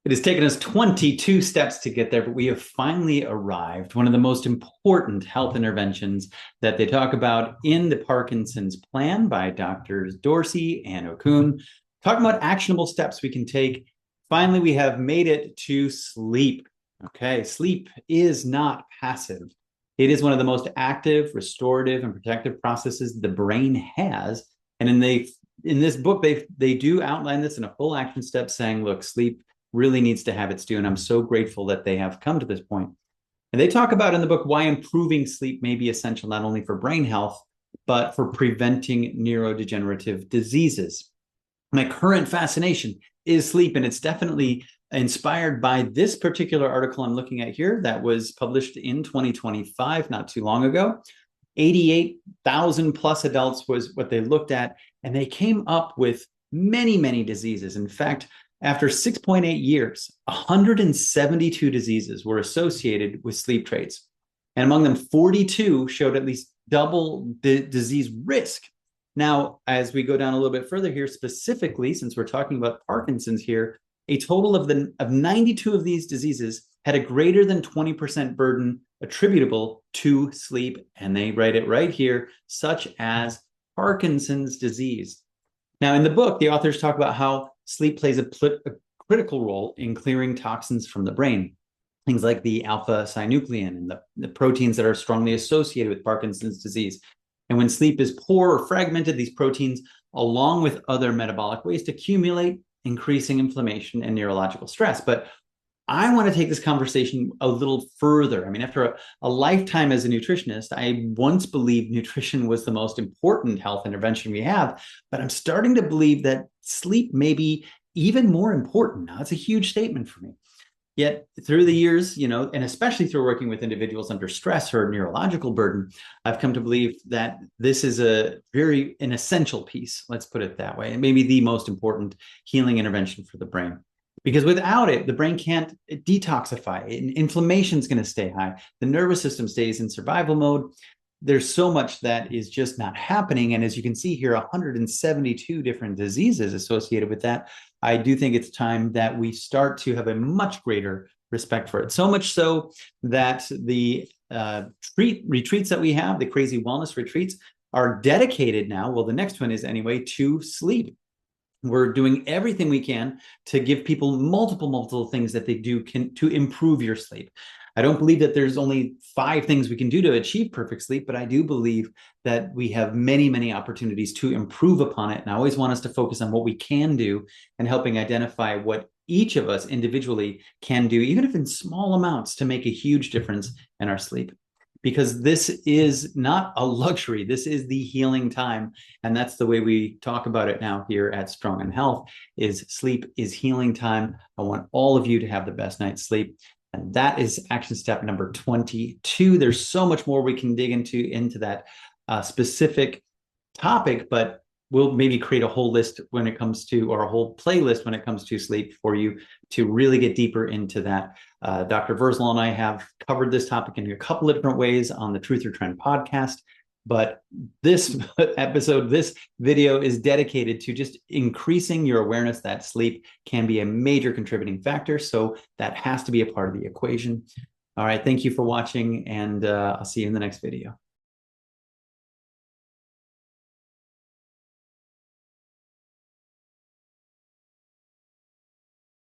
It has taken us 22 steps to get there, but we have finally arrived. One of the most important health interventions that they talk about in the Parkinson's plan by Doctors Dorsey and Okun, talking about actionable steps we can take. Finally, we have made it to sleep. Okay, sleep is not passive. It is one of the most active, restorative, and protective processes the brain has. And in this book, they do outline this in a full action step saying, look, sleep really needs to have its due. And I'm so grateful that they have come to this point. And they talk about in the book why improving sleep may be essential not only for brain health, but for preventing neurodegenerative diseases. My current fascination is sleep, and it's definitely inspired by this particular article I'm looking at here that was published in 2025, not too long ago. 88,000 plus adults was what they looked at, and they came up with many, many diseases. In fact, after 6.8 years, 172 diseases were associated with sleep traits. And among them, 42 showed at least double the disease risk. Now, as we go down a little bit further here, specifically, since we're talking about Parkinson's here, a total of 92 of these diseases had a greater than 20% burden attributable to sleep. And they write it right here, such as Parkinson's disease. Now, in the book, the authors talk about how sleep plays a critical role in clearing toxins from the brain. Things like the alpha-synuclein and the proteins that are strongly associated with Parkinson's disease. And when sleep is poor or fragmented, these proteins, along with other metabolic waste, accumulate, increasing inflammation and neurological stress. But I want to take this conversation a little further. I mean, after a lifetime as a nutritionist, I once believed nutrition was the most important health intervention we have, but I'm starting to believe that sleep may be even more important now. It's a huge statement for me. Yet through the years, and especially through working with individuals under stress or neurological burden, I've come to believe that this is an essential piece, let's put it that way, and maybe the most important healing intervention for the brain. Because without it, the brain can't detoxify. Inflammation is going to stay high. The nervous system stays in survival mode. There's so much that is just not happening. And as you can see here, 172 different diseases associated with that. I do think it's time that we start to have a much greater respect for it. So much so that the retreats that we have, the crazy wellness retreats, are dedicated now. Well, the next one is anyway, to sleep. We're doing everything we can to give people multiple things that they do to improve your sleep. I don't believe that there's only 5 things we can do to achieve perfect sleep, but I do believe that we have many opportunities to improve upon it. And I always want us to focus on what we can do and helping identify what each of us individually can do, even if in small amounts, to make a huge difference in our sleep. Because this is not a luxury. This is the healing time. And that's the way we talk about it now here at Strong in Health, is sleep is healing time. I want all of you to have the best night's sleep. And that is action step number 22. There's so much more we can dig into that specific topic, but we'll maybe create a whole list when it comes to, or a whole playlist when it comes to sleep for you to really get deeper into that. Dr. Versal and I have covered this topic in a couple of different ways on the Truth or Trend podcast, but this episode, this video is dedicated to just increasing your awareness that sleep can be a major contributing factor. So that has to be a part of the equation. All right. Thank you for watching, and I'll see you in the next video.